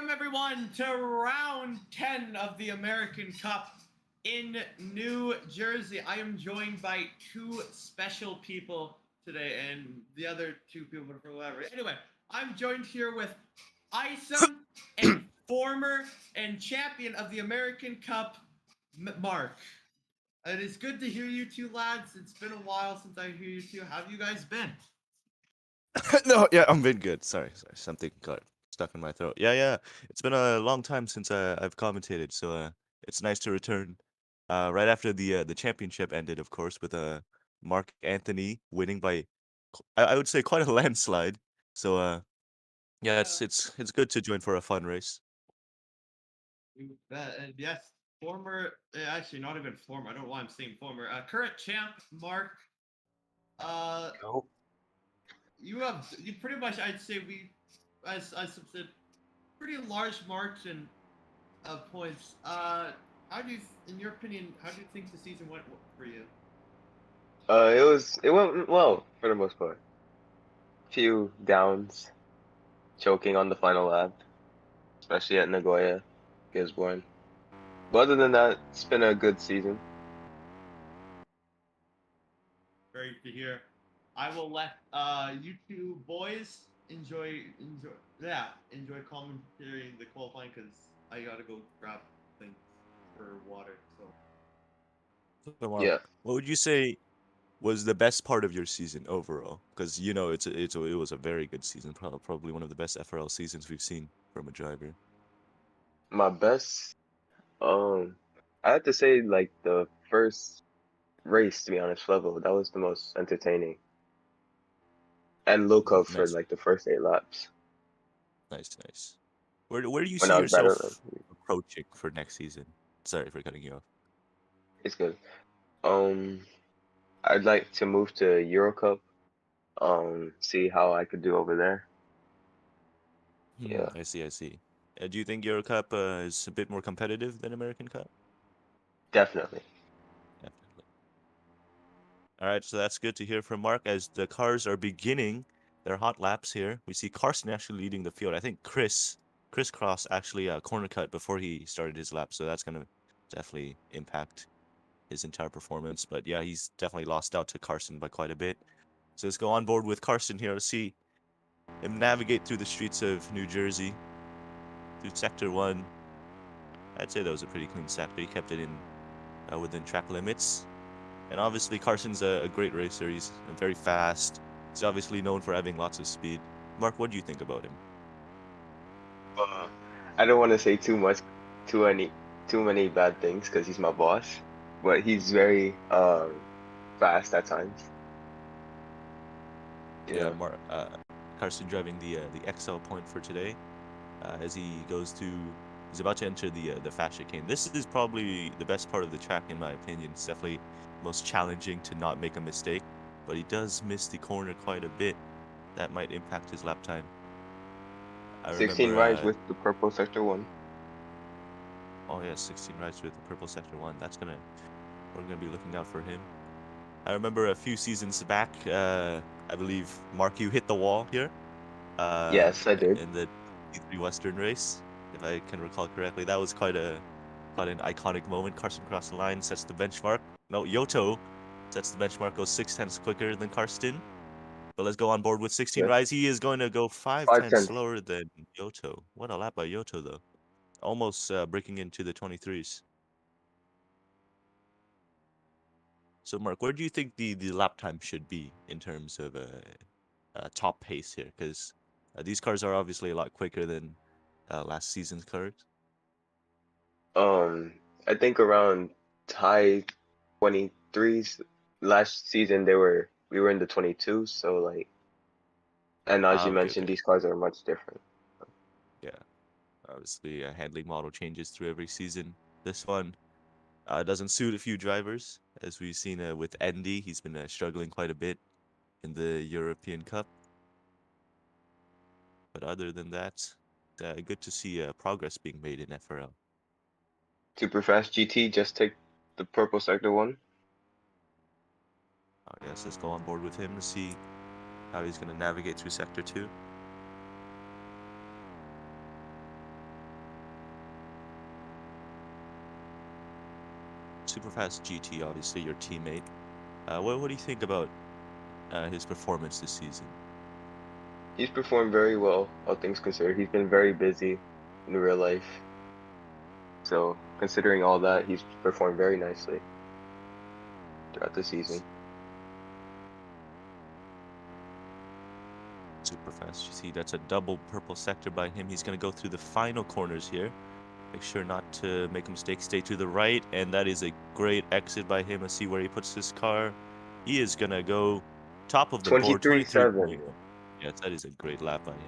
Welcome everyone to round 10 of the American Cup in New Jersey. I am joined by two special people today, and the other two people for whatever. Anyway, I'm joined here with Isom and former and champion of the American Cup, Mark. It is good to hear you two lads. It's been a while since I hear you two. How have you guys been? No, yeah, I'm been good. Sorry, something got stuck in my throat. Yeah. It's been a long time since I've commentated, so it's nice to return. Right after the championship ended, of course, with Mark Anthony winning by, I would say, quite a landslide. So yeah, it's good to join for a fun race. And yes, former, actually not even former. I don't know why I'm saying former. Current champ Mark. Uh, Nope. you pretty much, I'd say as I said, pretty large margin of points. How do you, in your opinion, how do you think the season went for you? It went well for the most part. Few downs, choking on the final lap, especially at Nagoya, Gisborne. But other than that, it's been a good season. Great to hear. I will let you two boys enjoy enjoy commentating the qualifying because I gotta go grab things for water. So So Mark, Yeah, what would you say was the best part of your season overall? Because it was a very good season, probably one of the best FRL seasons we've seen from a driver. my best. Um, I have to say like the first race, to be honest, level that was the most entertaining, and look up for Nice, like the first 8 laps nice. Where do you when see I was better than. yourself approaching for next season? Sorry for cutting you off. It's good. Um, I'd like to move to Euro Cup. See how I could do over there. Yeah, I see. Do you think Euro Cup is a bit more competitive than American Cup? definitely. Definitely. All right, so that's good to hear from Mark. As the cars are beginning their hot laps here, we see Carson actually leading the field. I think Chris Cross actually corner cut before he started his lap, so that's gonna definitely impact his entire performance. But yeah, he's definitely lost out to Carson by quite a bit. So let's go on board with Carson here to see him navigate through the streets of New Jersey through Sector 1. I'd say that was a pretty clean sector. He kept it in within track limits. And obviously, Carson's a great racer. He's very fast. He's obviously known for having lots of speed. Mark, what do you think about him? Uh, I don't want to say too many, too many bad things because he's my boss, but he's very fast at times. Yeah, Yeah, Carson driving the XL point for today as he goes to. He's about to enter the fast chicane. This is probably the best part of the track, in my opinion. It's definitely most challenging to not make a mistake, but he does miss the corner quite a bit. That might impact his lap time. I 16 remember rides with the purple sector one. oh yeah, 16 rides with the purple sector one. We're gonna be looking out for him. I remember a few seasons back, I believe Mark, you hit the wall here, uh, Yes, I did. in the E3 Western race, if I can recall correctly. That was quite an iconic moment. Carson crossed the line, sets the benchmark. No, Yoto sets the benchmark, goes 6 tenths quicker than Karsten. But let's go on board with 16 Yeah, rides. He is going to go 5 tenths 5 tenths. slower than Yoto. What a lap by Yoto, though. Almost breaking into the 23s. So, Mark, where do you think the lap time should be in terms of top pace here? Because these cars are obviously a lot quicker than last season's cars. Um, I think around high 23s. Last season we were in the 22s, so like, and as Ah, you okay, mentioned, okay. these cars are much different. Yeah, obviously handling model changes through every season. This one doesn't suit a few drivers, as we've seen with Andy. He's been struggling quite a bit in the European Cup. But other than that, good to see progress being made in FRL. Super fast GT, just take the purple sector one. Yes, let's go on board with him to see how he's going to navigate through Sector 2. Superfast GT, obviously your teammate. What do you think about his performance this season? He's performed very well, all things considered. He's been very busy in real life. So, considering all that, he's performed very nicely throughout the season. Superfast GT, that's a double purple sector by him. He's going to go through the final corners here. Make sure not to make a mistake. Stay to the right, and that is a great exit by him. Let's see where he puts his car. He is going to go top of the board, 23.7. 23.1. Yes, that is a great lap by him.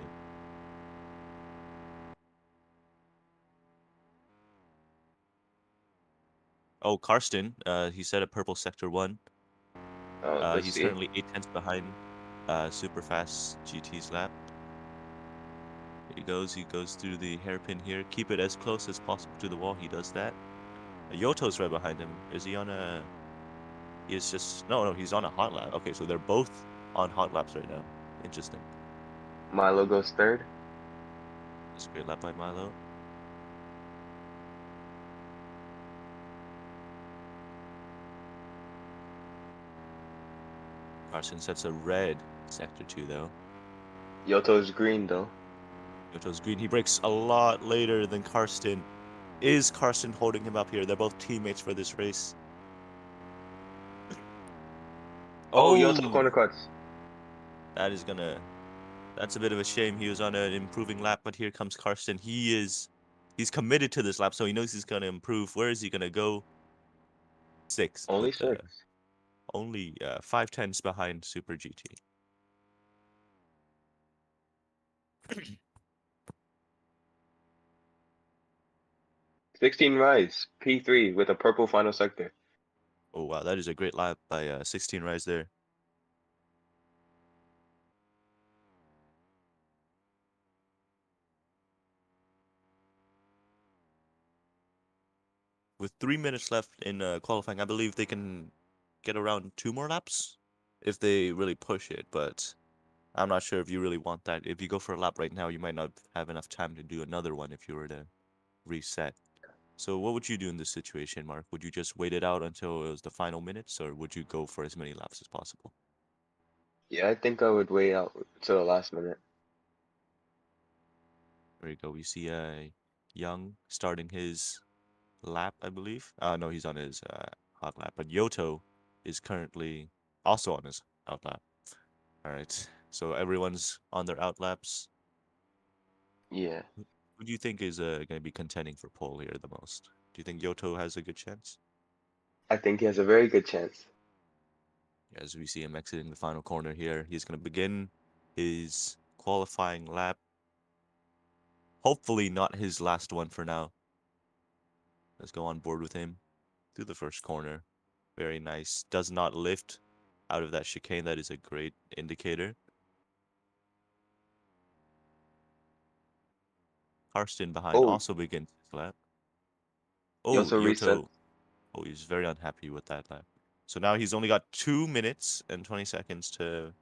Oh, Karsten, he set a purple sector 1. Let's He's see. currently 8 tenths behind Superfast GT's lap. He goes through the hairpin here. Keep it as close as possible to the wall. He does that. Yoto's right behind him. Is he on a... He is just... No, he's on a hot lap. Okay, so they're both on hot laps right now. Interesting. Milo goes third. That's a great lap by Milo. Carson sets a red sector 2, though. Yoto's green, though. Yoto's green. He breaks a lot later than Karsten. Is Karsten holding him up here? They're both teammates for this race. Oh, Yoto corner cuts. That is gonna... That's a bit of a shame. He was on an improving lap, but here comes Karsten. He's committed to this lap, so he knows he's gonna improve. Where is he gonna go? 6th. Only 6. Only 5 tenths behind Super GT. $16 rise, P3 with a purple final sector. Oh wow, that is a great lap by 16 Rise there. With 3 minutes left in qualifying, I believe they can get around 2 more laps if they really push it, but I'm not sure if you really want that. If you go for a lap right now, you might not have enough time to do another one if you were to reset. So what would you do in this situation, Mark? Would you just wait it out until it was the final minutes, or would you go for as many laps as possible? Yeah, I think I would wait out to the last minute. There you go. We see Young starting his lap, I believe. No, he's on his hot lap. But Yoto is currently also on his out lap. All right. So everyone's on their out laps. Yeah. Who do you think is going to be contending for pole here the most? Do you think Yoto has a good chance? I think he has a very good chance. As we see him exiting the final corner here, he's going to begin his qualifying lap. Hopefully not his last one for now. Let's go on board with him through the first corner. Very nice. Does not lift out of that chicane. That is a great indicator. Karsten behind also begins his lap. He also reset. Yoto. Oh, he's very unhappy with that lap. So now he's only got 2 minutes and 20 seconds to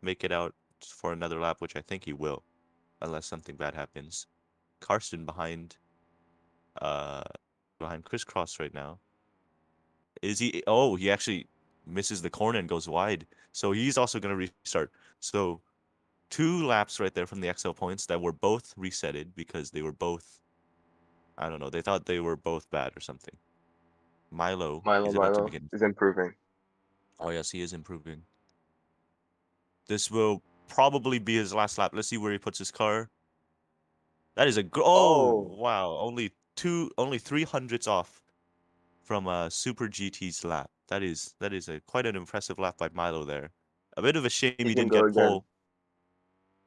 make it out for another lap, which I think he will, unless something bad happens. Karsten behind Crisscross right now. Is he? Oh, he actually misses the corner and goes wide. So he's also going to restart. So 2 laps right there from the XL points that were both resetted because they were both, I don't know, they thought they were both bad or something. Milo is about to begin. Is improving. Oh, yes, he is improving. This will probably be his last lap. Let's see where he puts his car. That is a... wow. Only 300s off from Super GT's lap. That is quite an impressive lap by Milo there. A bit of a shame he didn't get pole.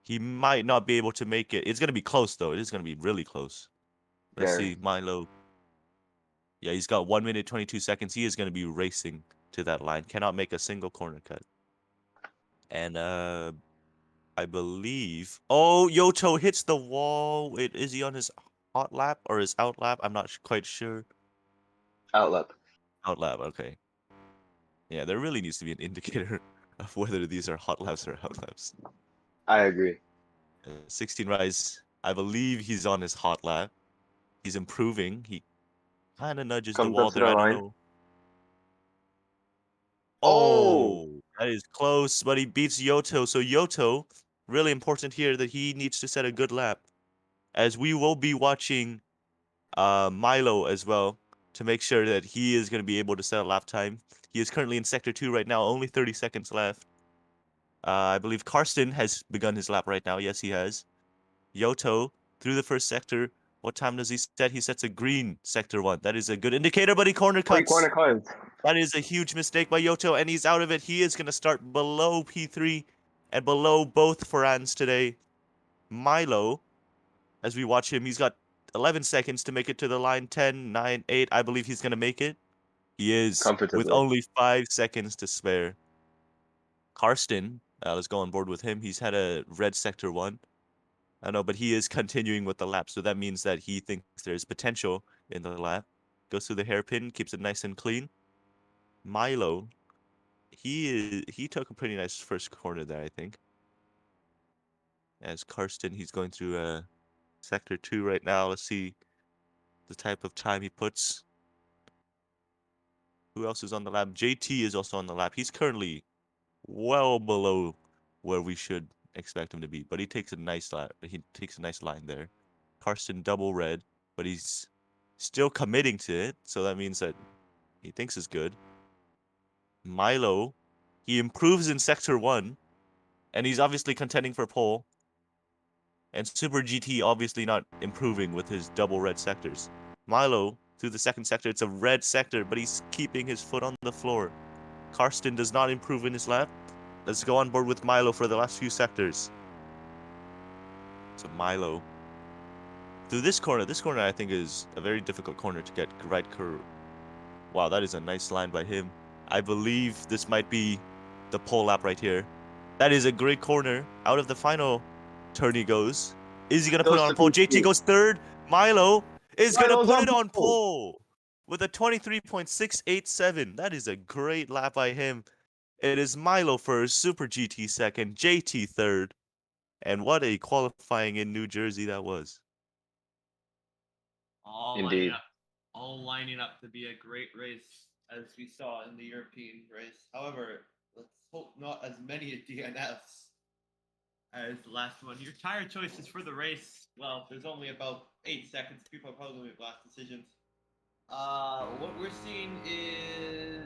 He might not be able to make it. It's going to be close, though. It is going to be really close. Let's see, Milo. Yeah, he's got 1 minute, 22 seconds. He is going to be racing to that line. Cannot make a single corner cut. And I believe... Oh, Yoto hits the wall. Wait, is he on his hot lap or his out lap? I'm not quite sure. Out lap. Out lap, okay. Yeah, there really needs to be an indicator of whether these are hot laps or out laps. I agree. 16 Rise, I believe he's on his hot lap. He's improving. He kind of nudges the wall there. I don't know. Oh! Oh, that is close, but he beats Yoto. So Yoto, really important here that he needs to set a good lap, as we will be watching Milo as well to make sure that he is going to be able to set a lap time. He is currently in Sector 2 right now, only 30 seconds left. I believe Karsten has begun his lap right now. Yes, he has. Yoto through the first sector. What time does he set? He sets a green Sector 1. That is a good indicator, but he corner Quick cuts. corner cards. That is a huge mistake by Yoto, and he's out of it. He is going to start below P3 and below both Ferrans today. Milo, as we watch him, he's got 11 seconds to make it to the line. 10, 9, 8. I believe he's going to make it. He is, with Comfortably. only 5 seconds to spare. Karsten, let's go on board with him. He's had a red Sector 1. I know, but he is continuing with the lap, so that means that he thinks there's potential in the lap. Goes through the hairpin, keeps it nice and clean. Milo, he took a pretty nice first corner there, I think. As Karsten, he's going through Sector 2 right now. Let's see the type of time he puts. Who else is on the lap? JT is also on the lap. He's currently well below where we should expect him to be, but he takes a nice lap. He takes a nice line there. Karsten double red, but he's still committing to it, so that means that he thinks it's good. Milo, he improves in Sector 1, and he's obviously contending for pole. And Super GT obviously not improving with his double red sectors. Milo, through the second sector, it's a red sector, but he's keeping his foot on the floor. Karsten does not improve in his lap. Let's go on board with Milo for the last few sectors. So Milo, through this corner I think is a very difficult corner to get right curve. Wow, that is a nice line by him. I believe this might be the pole lap right here. That is a great corner. Out of the final turn he goes. Is he going to put it on pole? JT goes third. Milo is going to Milo's put on it on pole. pole with a 23.687. That is a great lap by him. It is Milo first, Super GT second, JT third. And what a qualifying in New Jersey that was. Indeed. All lining up to be a great race as we saw in the European race. However, let's hope not as many DNFs as the last one. Your tire choices for the race, well, there's only about 8 seconds. People are probably going to make last decisions. What we're seeing is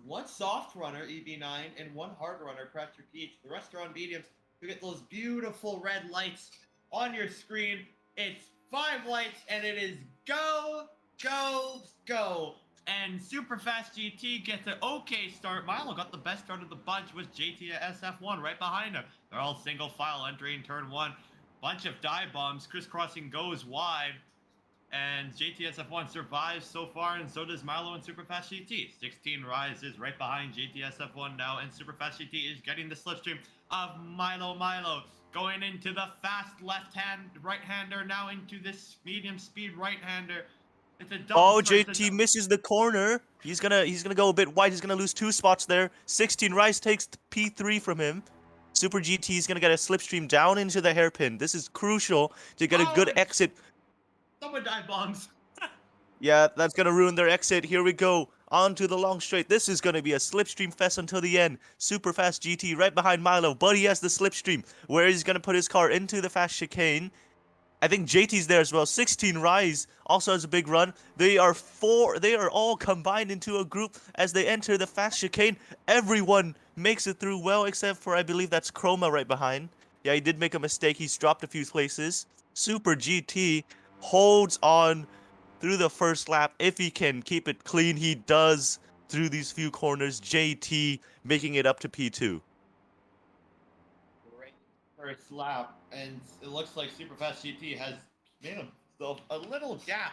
one soft runner, EB9, and one hard runner, Pressure Peach. The rest are on mediums. You get those beautiful red lights on your screen. It's 5 lights, and it is go, go, go. And Super Fast GT gets an okay start. Milo got the best start of the bunch with JT at SF1 right behind him. They're all single file entering turn 1. Bunch of dive bombs. Crisscrossing goes wide. And JTSF1 survives so far, and so does Milo and Superfast GT. 16 rises right behind JTSF1 now, and Superfast GT is getting the slipstream of Milo. Going into the fast right-hander, now into this medium speed right-hander. It's a double. Oh, JT misses the corner. He's gonna go a bit wide. He's gonna lose 2 spots there. 16 Rise takes P3 from him. Super GT is gonna get a slipstream down into the hairpin. This is crucial to get a good exit. Someone dive bombs. Yeah, that's gonna ruin their exit. Here we go. On to the long straight. This is gonna be a slipstream fest until the end. Super fast GT right behind Milo, but he has the slipstream where he's gonna put his car into the fast chicane. I think JT's there as well. 16 Rise also has a big run. They are all combined into a group as they enter the fast chicane. Everyone makes it through well, except for I believe that's Chroma right behind. Yeah, he did make a mistake. He's dropped a few places. Super GT holds on through the first lap. If he can keep it clean, he does through these few corners. JT making it up to P2. Great first lap, and it looks like Superfast GT has made himself a little gap.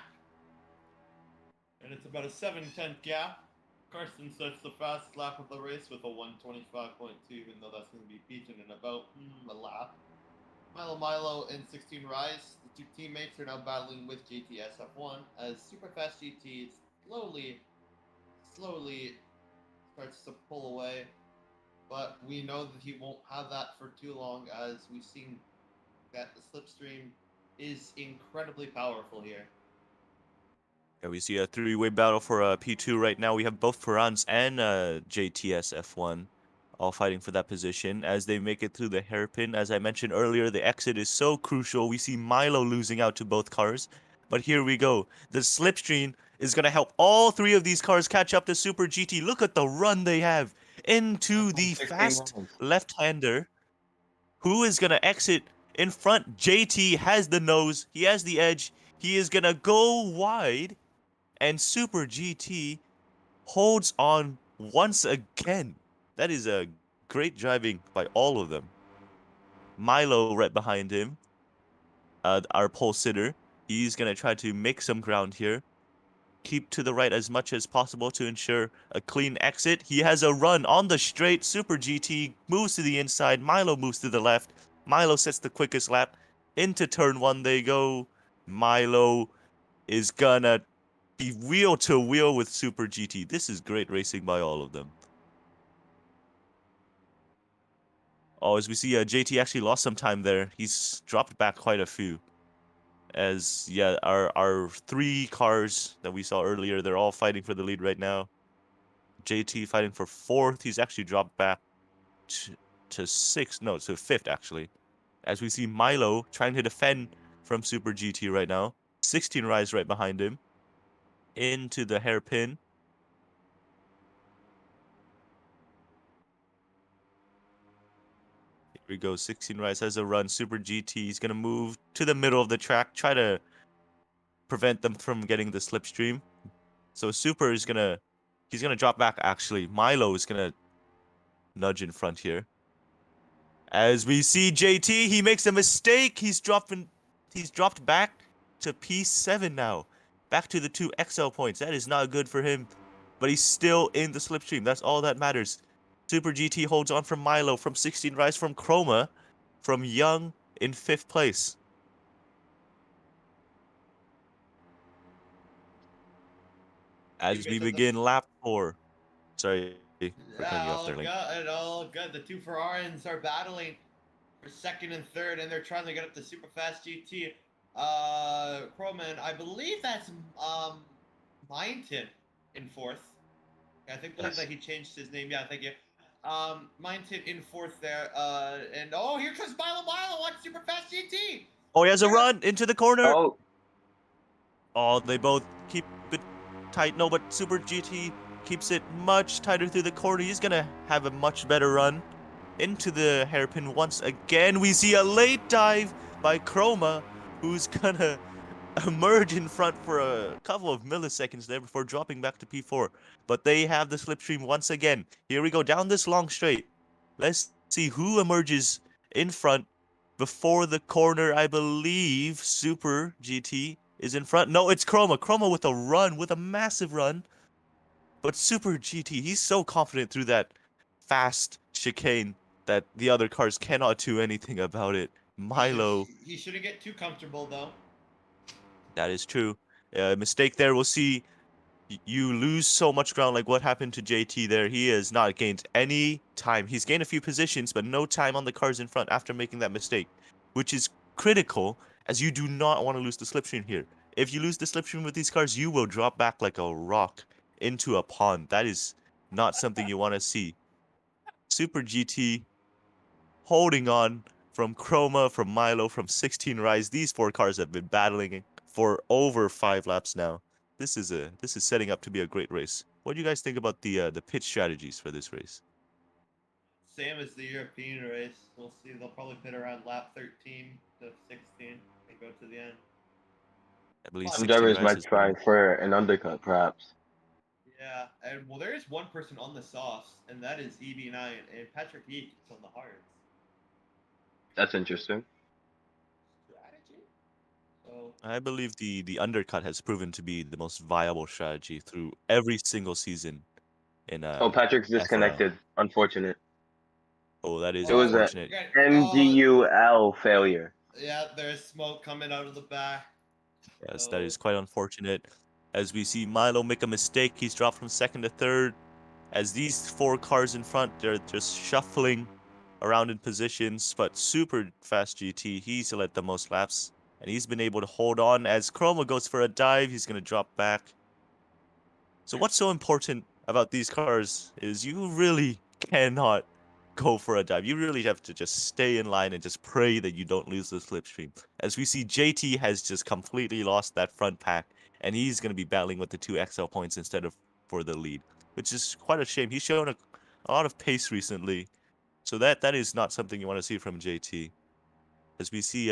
And it's about a 7/10 gap. Karsten sets the fast lap of the race with a 1:25.2, even though that's going to be beaten in about a lap. Milo and 16 Rise, the two teammates, are now battling with JTSF1 as Superfast GT slowly starts to pull away. But we know that he won't have that for too long, as we've seen that the slipstream is incredibly powerful here. Yeah, we see a three-way battle for P2 right now. We have both Ferrans and JTS F1 all fighting for that position as they make it through the hairpin. As I mentioned earlier, the exit is so crucial. We see Milo losing out to both cars. But here we go. The slipstream is going to help all three of these cars catch up to Super GT. Look at the run they have into the 16 fast rounds. left-hander. Who is going to exit in front? JT has the nose. He has the edge. He is going to go wide. And Super GT holds on once again. That is a great driving by all of them. Milo right behind him, our pole sitter. He's going to try to make some ground here. Keep to the right as much as possible to ensure a clean exit. He has a run on the straight. Super GT moves to the inside. Milo moves to the left. Milo sets the quickest lap. Into turn one they go. Milo is gonna be wheel to wheel with Super GT. This is great racing by all of them. Oh, as we see, JT actually lost some time there. He's dropped back quite a few. As, yeah, our three cars that we saw earlier, they're all fighting for the lead right now. JT fighting for fourth. He's actually dropped back to sixth. No, to fifth, actually. As we see Milo trying to defend from Super GT right now. 16 rise right behind him. Into the hairpin. Here we go. 16 rise has a run. Super GT is going to move to the middle of the track. Try to prevent them from getting the slipstream. So Super is going to... He's going to drop back, actually. Milo is going to nudge in front here. As we see JT, he makes a mistake. He's dropped back to P7 now. Back to the 2 XL points. That is not good for him. But he's still in the slipstream. That's all that matters. Super GT holds on from Milo, from 16 rise, from Chroma, from Young in 5th place. As we begin lap 4. Sorry for cutting you off there, Link. All good. The two Ferraris are battling for second and third, and they're trying to get up to super fast GT. Croman, I believe that's Mynton in fourth. I think believe that he changed his name. Yeah, thank you. Mynton in fourth there. And oh, here comes Milo on super fast GT. Oh, he has a run into the corner. Oh, Oh, they both keep it tight. No, but Super GT keeps it much tighter through the corner. He's going to have a much better run into the hairpin once again. We see a late dive by Chroma, who's going to emerge in front for a couple of milliseconds there before dropping back to P4. But they have the slipstream once again. Here we go down this long straight. Let's see who emerges in front before the corner. I believe Super GT is in front. No, it's Chroma. Chroma with a run, with a massive run. But Super GT, he's so confident through that fast chicane that the other cars cannot do anything about it. Milo. He shouldn't get too comfortable, though. That is true. Mistake there. We'll see. You lose so much ground like what happened to JT there. He has not gained any time. He's gained a few positions, but no time on the cars in front after making that mistake, which is critical as you do not want to lose the slipstream here. If you lose the slipstream with these cars, you will drop back like a rock into a pond. That is not something you want to see. Super GT holding on from Chroma, from Milo, from 16 Rise. These 4 cars have been battling for over 5 laps now. This is setting up to be a great race. What do you guys think about the pit strategies for this race? Same as the European race. We'll see. They'll probably pit around lap 13 to 16 and go to the end. I believe some drivers might try for an undercut, perhaps. Yeah, and well, there is one person on the softs, and that is EB9, and Patrick Yeek is on the hards. That's interesting. Strategy? So I believe the undercut has proven to be the most viable strategy through every single season. Oh, Patrick's disconnected. Unfortunate. Oh, that is It was an unfortunate. MGUL failure. Yeah, there's smoke coming out of the back. Yes, that is quite unfortunate. As we see Milo make a mistake, he's dropped from second to third. As these 4 cars in front, they're just shuffling around in positions. But Super Fast GT, he's led the most laps. and he's been able to hold on as Chroma goes for a dive. He's going to drop back. So what's so important about these cars is you really cannot go for a dive. You really have to just stay in line and just pray that you don't lose the slipstream. As we see, JT has just completely lost that front pack, and he's going to be battling with the 2 XL points instead of for the lead, which is quite a shame. He's shown a lot of pace recently, so that is not something you want to see from JT. As we see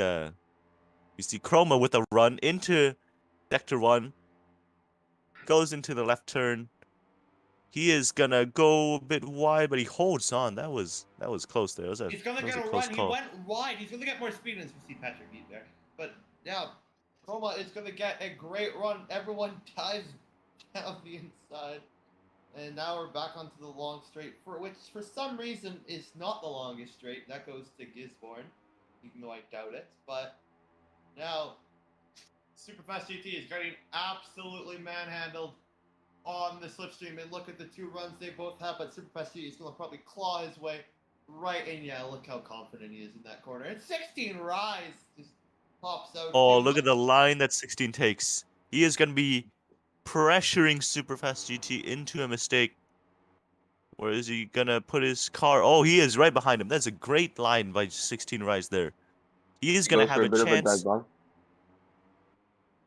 Chroma with a run into Sector 1, goes into the left turn. He is gonna go a bit wide, but he holds on. That was close there. He's gonna that was get a close run. call. He went wide. He's gonna get more speed as we see Patrick Heat there. But yeah, Chroma is gonna get a great run. Everyone dives down the inside. And now we're back onto the long straight, for which for some reason is not the longest straight. That goes to Gisborne, even though I doubt it. But now, Superfast GT is getting absolutely manhandled on the slipstream. And look at the 2 runs they both have, but Superfast GT is going to probably claw his way right in. Yeah, look how confident he is in that corner. And 16 Rise just pops out. Oh, look at the line that 16 takes. He is gonna be pressuring Superfast GT into a mistake. Where is he gonna put his car? Oh, he is right behind him. That's a great line by 16 Rise there. He is gonna Goes have for a a bit of a chance. dive bomb.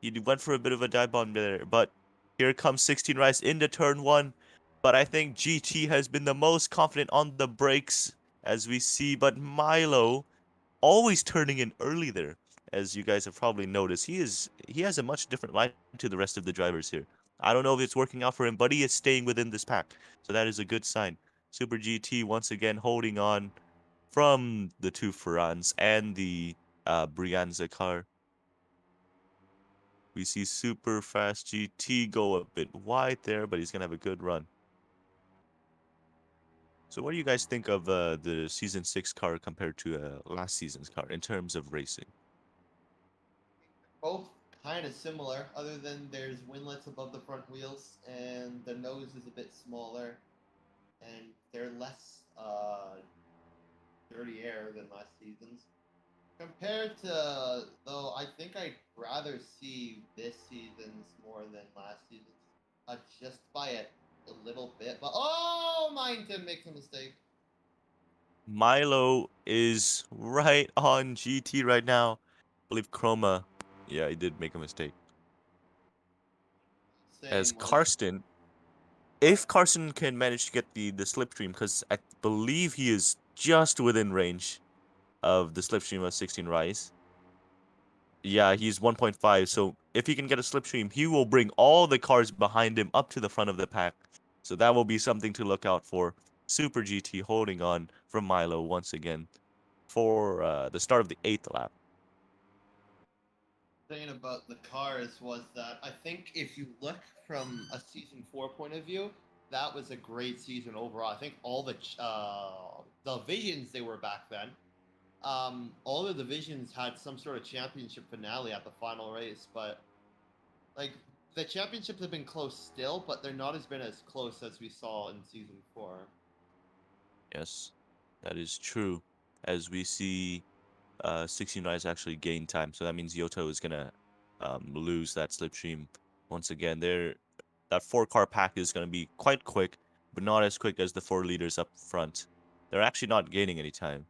He went for a bit of a dive bomb there, but here comes 16 Rise into turn 1. But I think GT has been the most confident on the brakes, as we see. But Milo always turning in early there, as you guys have probably noticed. He has a much different line to the rest of the drivers here. I don't know if it's working out for him, but he is staying within this pack, so that is a good sign. Super GT once again holding on from the 2 Ferrans and the Brianza car. We see Super Fast GT go a bit wide there, but he's going to have a good run. So what do you guys think of the Season 6 car compared to last season's car in terms of racing? Both kind of similar, other than there's windlets above the front wheels, and the nose is a bit smaller, and they're less dirty air than last season's. Compared to, though, I think I'd rather see this season's more than last season's. Just by a little bit, but oh, Minton makes a mistake. Milo is right on GT right now. I believe Chroma, yeah, he did make a mistake. As Saying was, Karsten, if Carson can manage to get the slipstream, because I believe he is just within range of the slipstream of 16 Rise. Yeah, he's 1.5, so if he can get a slipstream, he will bring all the cars behind him up to the front of the pack. So that will be something to look out for. Super GT holding on from Milo once again for the start of the 8th lap. saying about the cars was that I think if you look from a season 4 point of view, that was a great season overall. I think all the divisions they were back then, all the divisions had some sort of championship finale at the final race, but like the championships have been close still, but they're not as been as close as we saw in season 4. Yes, that is true. As we see 16 Rise actually gain time, so that means Yoto is gonna lose that slipstream once again. That 4-car pack is gonna be quite quick, but not as quick as the 4 leaders up front. They're actually not gaining any time,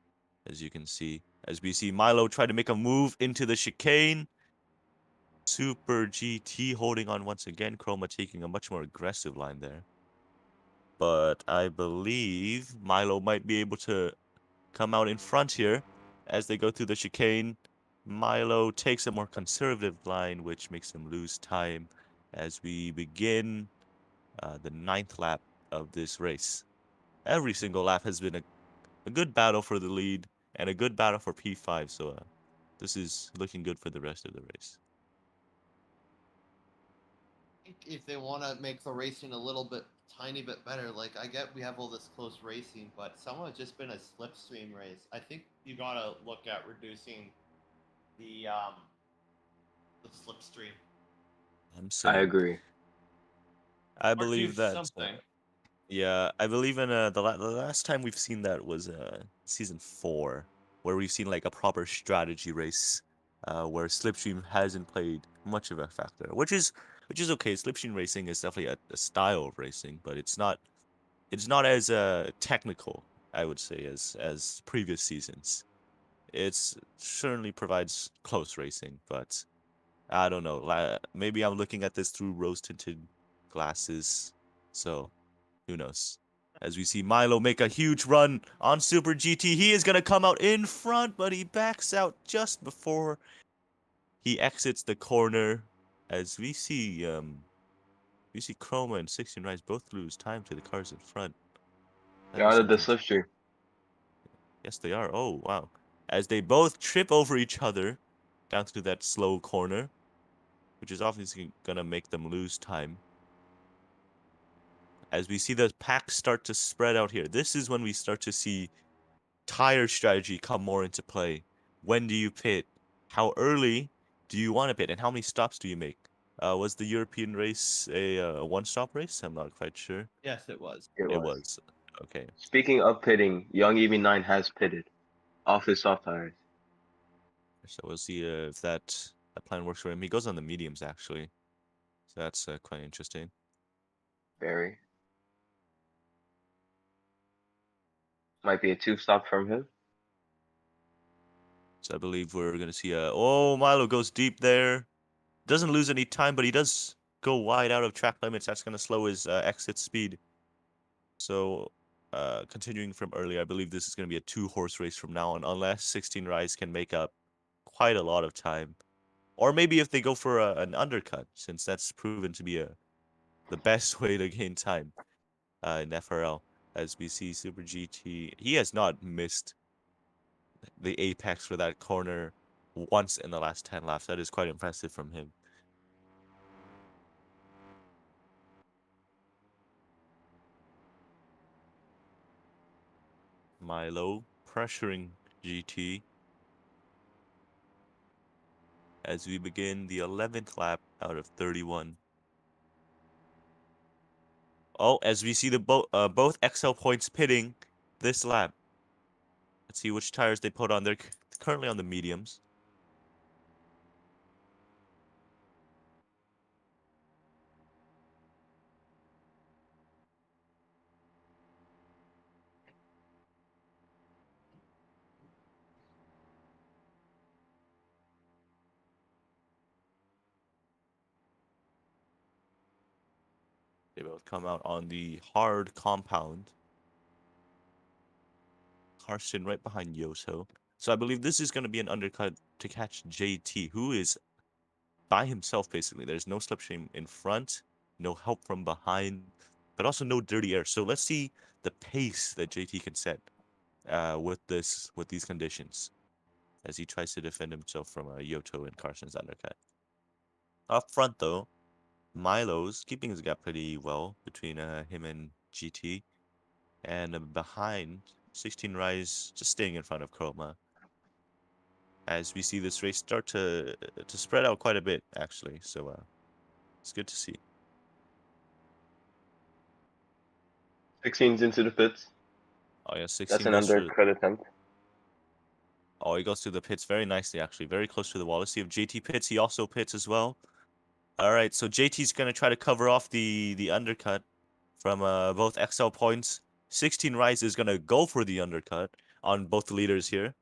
as you can see. As we see Milo try to make a move into the chicane. Super GT holding on once again. Chroma taking a much more aggressive line there. But I believe Milo might be able to come out in front here as they go through the chicane. Milo takes a more conservative line, which makes him lose time as we begin the 9th lap of this race. Every single lap has been a good battle for the lead and a good battle for P5, so this is looking good for the rest of the race. I think if they want to make the racing a little bit tiny bit better, like I get we have all this close racing, but some of it's just been a slipstream race. I think you gotta look at reducing the slipstream. I agree. I Or do believe that. something. Yeah, I believe in the last time we've seen that was season 4, where we've seen like a proper strategy race where slipstream hasn't played much of a factor, which is okay. Slipstream racing is definitely a style of racing, but it's not as technical, I would say, as previous seasons. It's certainly provides close racing, but I don't know. Maybe I'm looking at this through rose tinted glasses, so who knows? As we see Milo make a huge run on Super GT, he is gonna come out in front, but he backs out just before he exits the corner. As we see Chroma and 16 Rise both lose time to the cars in front. That They're is out of the something. slipstream. Yes, they are. Oh, wow. As they both trip over each other down through that slow corner, which is obviously gonna make them lose time. As we see the packs start to spread out here, this is when we start to see tire strategy come more into play. When do you pit? How early do you want to pit? And how many stops do you make? Was the European race a one-stop race? I'm not quite sure. Yes, it was. It It was. was. Okay. Speaking of pitting, Young EV9 has pitted off his soft tires. So we'll see if that plan works for him. He goes on the mediums, actually. So that's quite interesting. Very. Might be a two-stop from him. So I believe we're going to see oh, Milo goes deep there. Doesn't lose any time, but he does go wide out of track limits. That's going to slow his exit speed. So continuing from earlier, I believe this is going to be a 2-horse race from now on, unless 16 Rise can make up quite a lot of time. Or maybe if they go for an undercut, since that's proven to be the best way to gain time in FRL. As we see Super GT, he has not missed the apex for that corner once in the last 10 laps. That is quite impressive from him. Milo pressuring GT as we begin the 11th lap out of 31. Oh, as we see the both XL points pitting this lap. Let's see which tires they put on. They're currently on the mediums. They both come out on the hard compound. Carson right behind Yoso. So I believe this is going to be an undercut to catch JT, who is by himself, basically. There's no slipstream in front, no help from behind, but also no dirty air. So let's see the pace that JT can set with these conditions as he tries to defend himself from Yoto and Carson's undercut. Up front, though, Milo's keeping his gap pretty well between him and GT. And behind, 16 Rise just staying in front of Chroma. As we see this race start to spread out quite a bit, actually. So it's good to see. 16's into the pits. Oh yeah, 16 That's an goes through. undercut attempt. Oh, he goes through the pits very nicely, actually. Very close to the wall. Let's see if JT pits. He also pits as well. All right, so JT's going to try to cover off the undercut from both XL points. 16 Rise is going to go for the undercut on both leaders here.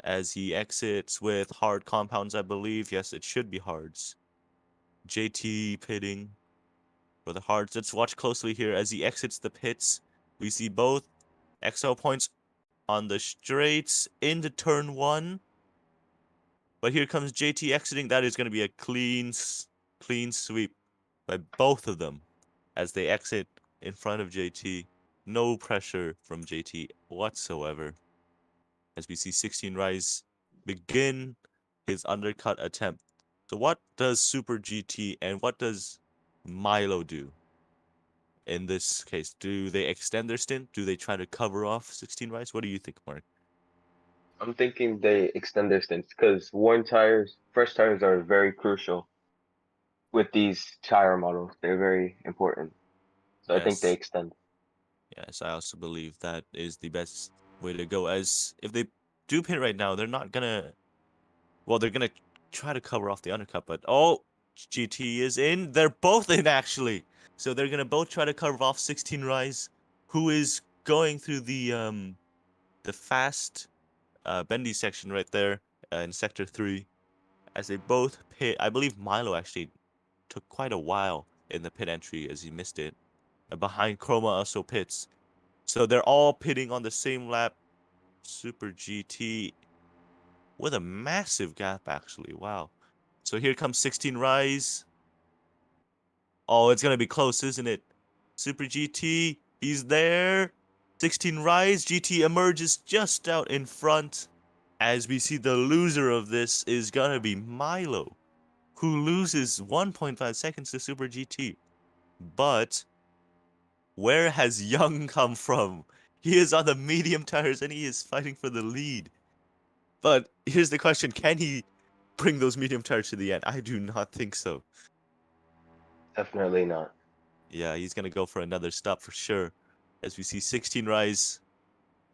As he exits with hard compounds, I believe. Yes, it should be hards. JT pitting for the hards. Let's watch closely here as he exits the pits. We see both XL points on the straights into turn 1. But here comes JT exiting. That is going to be a clean sweep by both of them as they exit in front of JT. No pressure from JT whatsoever. As we see 16 Rise begin his undercut attempt. So what does Super GT and what does Milo do in this case? Do they extend their stint? Do they try to cover off 16 Rise? What do you think, Mark? I'm thinking they extend their stints because worn tires, fresh tires are very crucial with these tire models. They're very important. So I think they Yes. extend. Yes, I also believe that is the best way to go. As if they do pit right now, they're not gonna Well, they're gonna try to cover off the undercut, but oh, GT is in. They're both in actually. So they're gonna both try to cover off 16 Rise, who is going through the fast bendy section right there in sector 3, as they both pit. I believe Milo actually took quite a while in the pit entry as he missed it. Behind Chroma also pits. So they're all pitting on the same lap. Super GT with a massive gap actually. Wow. So here comes 16 Rise. Oh, it's gonna be close, isn't it? Super GT, he's there. 16 Rise, GT emerges just out in front. As we see, the loser of this is gonna be Milo, who loses 1.5 seconds to Super GT. But where has Young come from? He is on the medium tires and he is fighting for the lead. But here's the question, can he bring those medium tires to the end? I do not think so. Definitely not. Yeah, he's going to go for another stop for sure. As we see 16 Rise,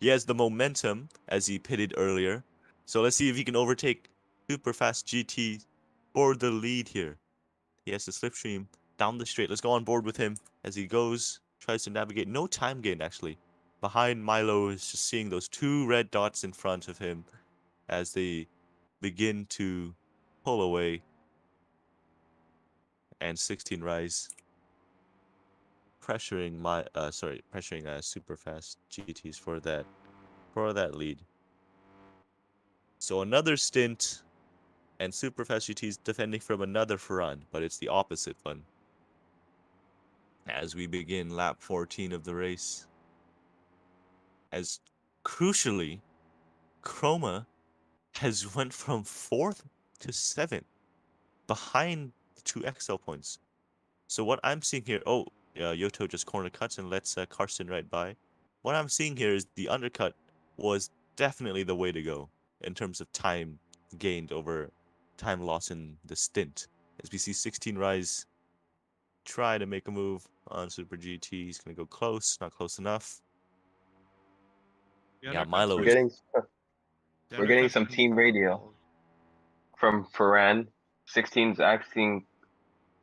he has the momentum as he pitted earlier. So let's see if he can overtake Super Fast GT for the lead here. He has the slipstream down the straight. Let's go on board with him as he goes, tries to navigate. No time gain, actually. Behind Milo is just seeing those 2 red dots in front of him as they begin to pull away. And 16 Rise pressuring super fast GTs for that lead. So another stint and super fast GTs defending from another front, but it's the opposite one. As we begin lap 14 of the race. As crucially, Chroma has went from 4th to 7th behind the 2 XL points. So what I'm seeing here, Yoto just corner cuts and lets Karsten right by. What I'm seeing here is the undercut was definitely the way to go in terms of time gained over time lost in the stint. As we see 16 Rise try to make a move on Super GT. He's going to go close, not close enough. Yeah, Milo We're is... getting some team radio from Ferran. 16's asking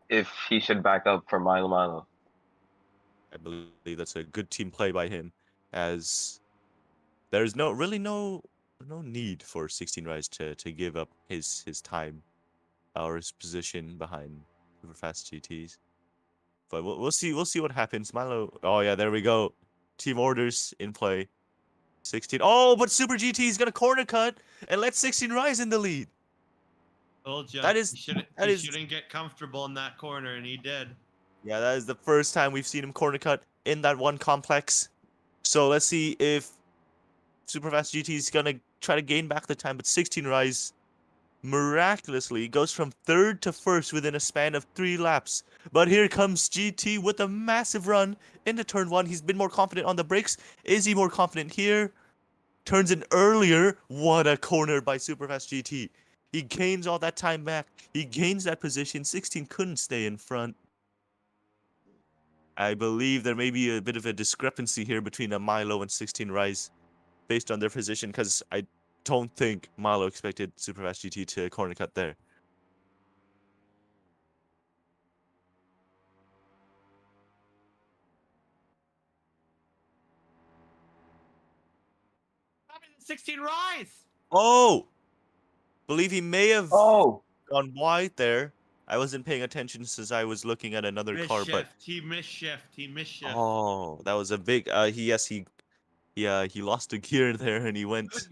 if he should back up for Milo. I believe that's a good team play by him, as there's no need for 16 Rise to give up his time or his position behind super fast GTs. But we'll see what happens. Milo, oh yeah, there we go. Team orders in play. 16. Oh, but Super GT is gonna corner cut and let 16 Rise in the lead. Told you. That is He shouldn't get comfortable in that corner, and he did. Yeah, that is the first time we've seen him corner cut in that one complex. So let's see if Superfast GT is gonna try to gain back the time, but 16 Rise miraculously goes from 3rd to 1st within a span of 3 laps. But here comes GT with a massive run into turn 1. He's been more confident on the brakes. Is he more confident here? Turns in earlier. What a corner by Superfast GT. He gains all that time back. He gains that position. 16 couldn't stay in front. I believe there may be a bit of a discrepancy here between a Milo and 16 Rise based on their position, because I don't think Milo expected Superfast GT to corner cut there. How did 16 Rise? Oh! Believe he may have Oh, gone wide there. I wasn't paying attention since I was looking at another car, but He misshift. oh, that was a big he lost a gear there and he went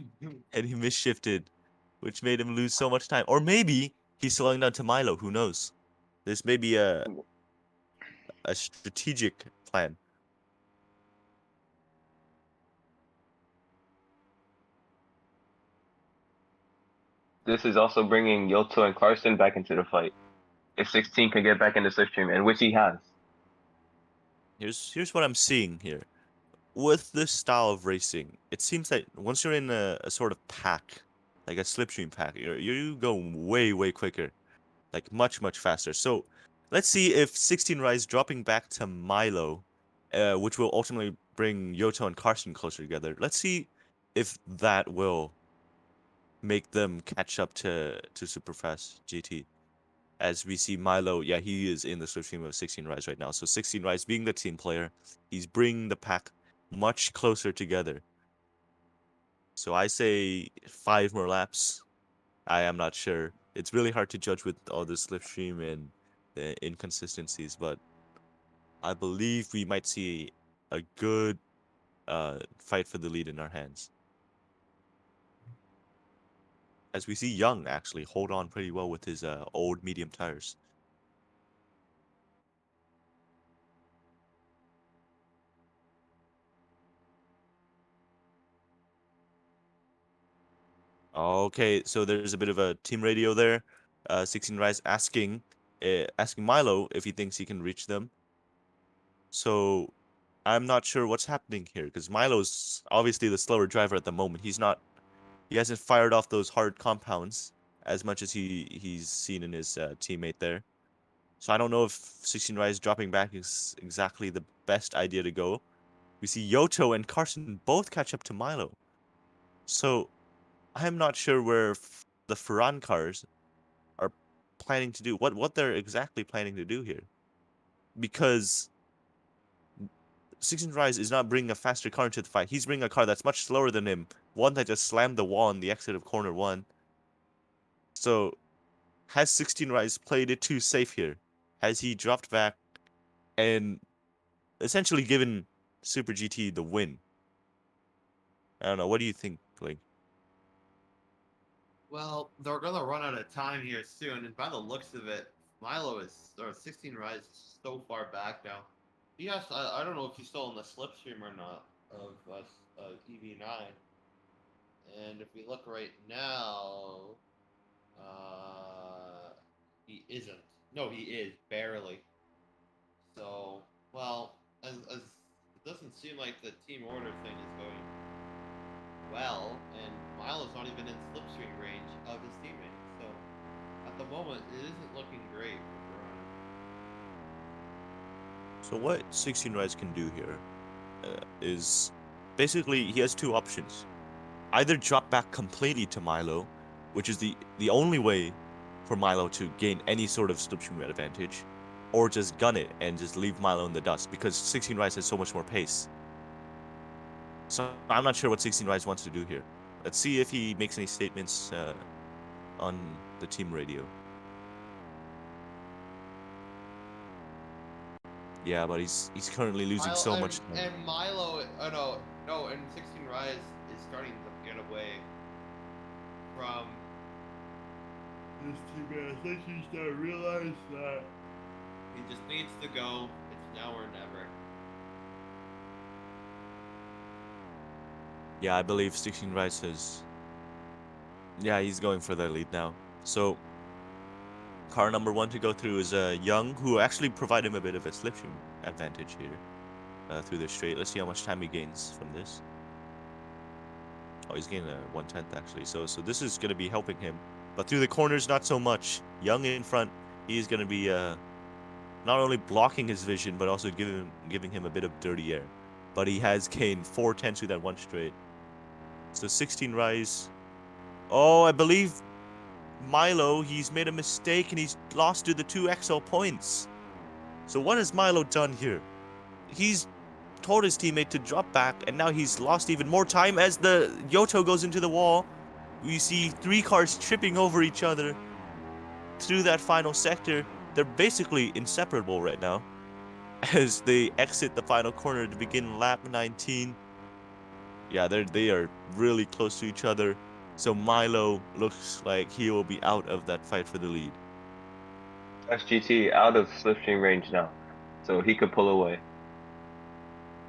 and he misshifted, which made him lose so much time. Or maybe he's slowing down to Milo, who knows? This may be a strategic plan. this is also bringing Yoto and Carson back into the fight. If 16 can get back in the slipstream, and which he has. Here's what I'm seeing here. With this style of racing, it seems that once you're in a sort of pack, like a slipstream pack, you go way quicker, like much faster. So let's see if 16 Rise dropping back to Milo, which will ultimately bring Yoto and Carson closer together. Let's see if that will make them catch up to Superfast GT. As we see Milo, yeah, he is in the slipstream of 16 Rise right now. So 16 Rise being the team player, he's bringing the pack much closer together. So I say 5 more laps. I am not sure. It's really hard to judge with all the slipstream and the inconsistencies, but I believe we might see a good fight for the lead in our hands. As we see Young actually hold on pretty well with his old medium tires. Okay, so there's a bit of a team radio there. 16 Rise asking Milo if he thinks he can reach them. So I'm not sure what's happening here because Milo's obviously the slower driver at the moment. He hasn't fired off those hard compounds as much as he's seen in his teammate there. So I don't know if 16 Rise dropping back is exactly the best idea to go. We see Yoto and Carson both catch up to Milo. So I'm not sure where the Ferran cars are planning to do, what they're exactly planning to do here. Because 16 Rise is not bringing a faster car into the fight. He's bringing a car that's much slower than him. One that just slammed the wall on the exit of corner 1. So has 16 Rise played it too safe here? Has he dropped back and essentially given Super GT the win? I don't know. What do you think, Blake? Well, they're gonna run out of time here soon, and by the looks of it, Milo is or 16 Rise is so far back now. Yes, I don't know if he's still in the slipstream or not of EV9. And if we look right now, he isn't. No, he is barely. So, well, as it doesn't seem like the team order thing is going well, and Milo's not even in slipstream range of his teammates. So, at the moment, it isn't looking great for Ferrari. So what 16 Rise can do here is basically he has 2 options. Either drop back completely to Milo, which is the only way for Milo to gain any sort of slipstream advantage, or just gun it and just leave Milo in the dust because 16 Rise has so much more pace. So I'm not sure what 16 Rise wants to do here. Let's see if he makes any statements on the team radio. Yeah, but he's currently losing so much time. And Milo, no, and 16 Rise is starting to get away from this teammate. I think he's starting to realize that he just needs to go. It's now or never. Yeah, I believe 16 Rise has... Yeah, he's going for the lead now. So, car number 1 to go through is Young, who actually provided him a bit of a slipstream advantage here through the straight. Let's see how much time he gains from this. Oh, he's gaining a 1/10 actually. So this is going to be helping him. But through the corners, not so much. Young in front, he's going to be not only blocking his vision, but also giving him a bit of dirty air. But he has gained 4/10 through that one straight. So 16 Rise. Oh, I believe Milo, he's made a mistake and he's lost to the 2 XL points. So what has Milo done here? He's told his teammate to drop back, and now he's lost even more time as the Yoto goes into the wall. We see 3 cars tripping over each other through that final sector. They're basically inseparable right now as they exit the final corner to begin lap 19. Yeah, they are really close to each other. So Milo looks like he will be out of that fight for the lead. SGT out of slipstream range now, so he could pull away.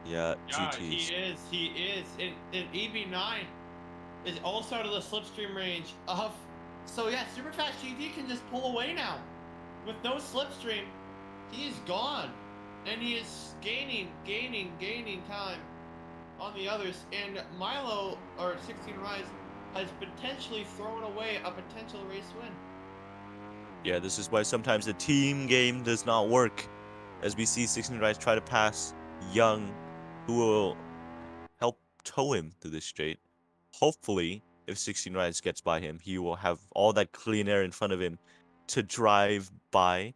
Yeah, Yeah, GTs. he is. In EV9 is also out of the slipstream range of. So yeah, Superfast GT can just pull away now. With no slipstream, he is gone. And he is gaining time on the others. And Milo, or 16 Rise, has potentially thrown away a potential race win. Yeah, this is why sometimes the team game does not work. As we see 16 Rise try to pass Young, who will help tow him through this straight. Hopefully, if 16 Rise gets by him. He will have all that clean air in front of him to drive by.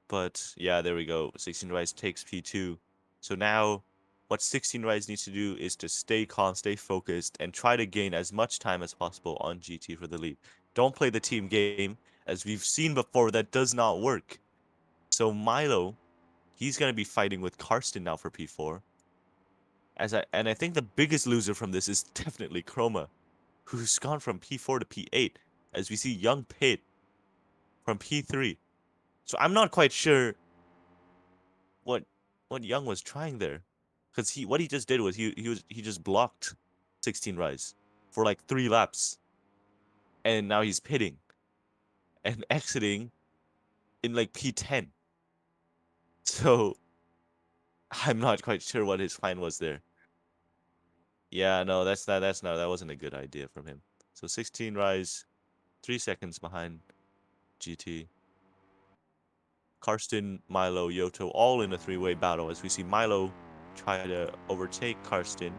But yeah, there we go. 16 Rise takes P2. So now what 16 Rise needs to do is to stay calm, stay focused, and try to gain as much time as possible on GT for the lead. Don't play the team game. As we've seen before, that does not work. So Milo, he's going to be fighting with Karsten now for P4. And I think the biggest loser from this is definitely Chroma, who's gone from P4 to P8, as we see Young Pit from P3. So I'm not quite sure what Young was trying there, because what he just did was he just blocked 16 Rise for like 3 laps, and now he's pitting and exiting in like P10. So I'm not quite sure what his plan was there. Yeah, no, that wasn't a good idea from him. So 16 Rise, 3 seconds behind GT. Karsten, Milo, Yoto, all in a 3-way battle as we see Milo try to overtake Karsten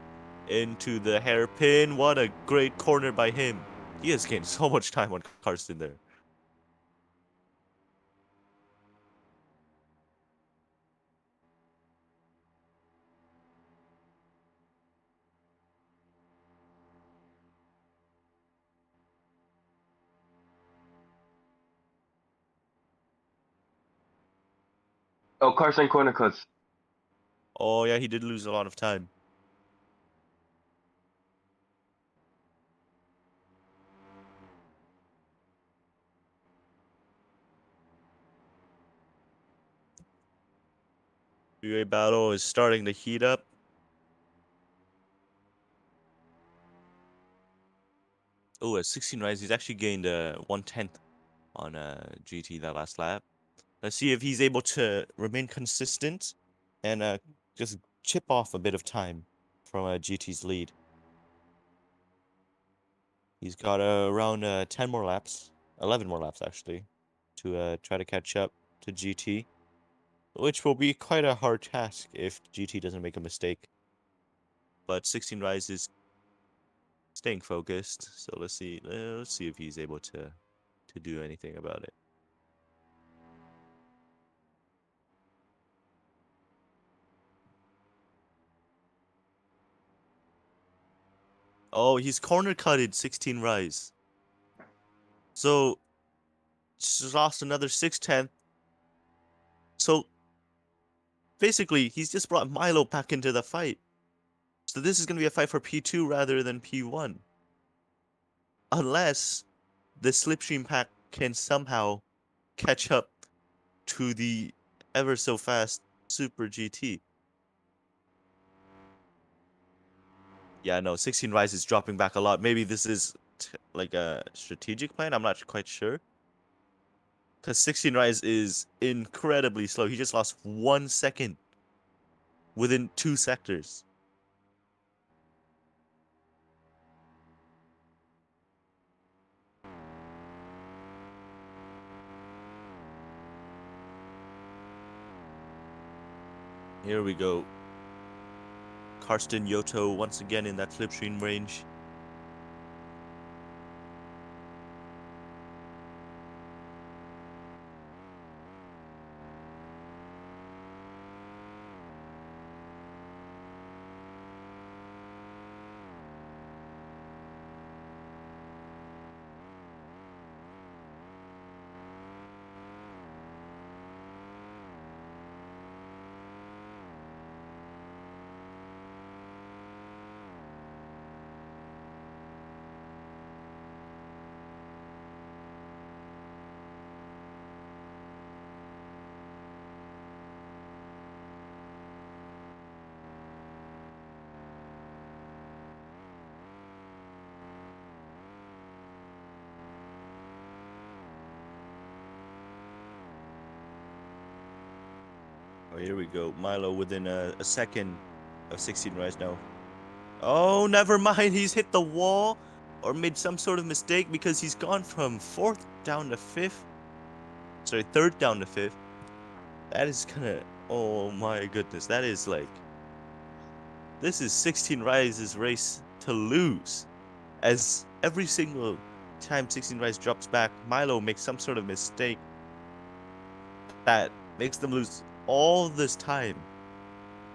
into the hairpin. What a great corner by him. He has gained so much time on Karsten there. Oh, Carson corner cuts. Oh yeah, he did lose a lot of time. Three-way battle is starting to heat up. Oh, at 16 Rise, he's actually gained 1/10 on GT that last lap. Let's see if he's able to remain consistent and just chip off a bit of time from GT's lead. He's got around 10 more laps, 11 more laps actually, to try to catch up to GT, which will be quite a hard task if GT doesn't make a mistake. But 16 Rise is staying focused, so let's see if he's able to do anything about it. Oh, he's corner cutted 16 Rise. So, just lost another 6/10. So, basically, he's just brought Milo back into the fight. So this is going to be a fight for P2 rather than P1. Unless the Slipstream pack can somehow catch up to the ever so fast Super GT. Yeah, no, 16 Rise is dropping back a lot. Maybe this is like a strategic plan. I'm not quite sure. Because 16 Rise is incredibly slow. He just lost 1 second within 2 sectors. Here we go. Karsten, Yoto once again in that slipstream range. Oh, here we go. Milo within a second of 16 Rise now. Oh, never mind. He's hit the wall or made some sort of mistake because he's gone from 4th down to 5th. Sorry, 3rd down to 5th. That is gonna... Oh my goodness. That is like... This is 16 Rise's race to lose. As every single time 16 Rise drops back, Milo makes some sort of mistake that makes them lose all this time.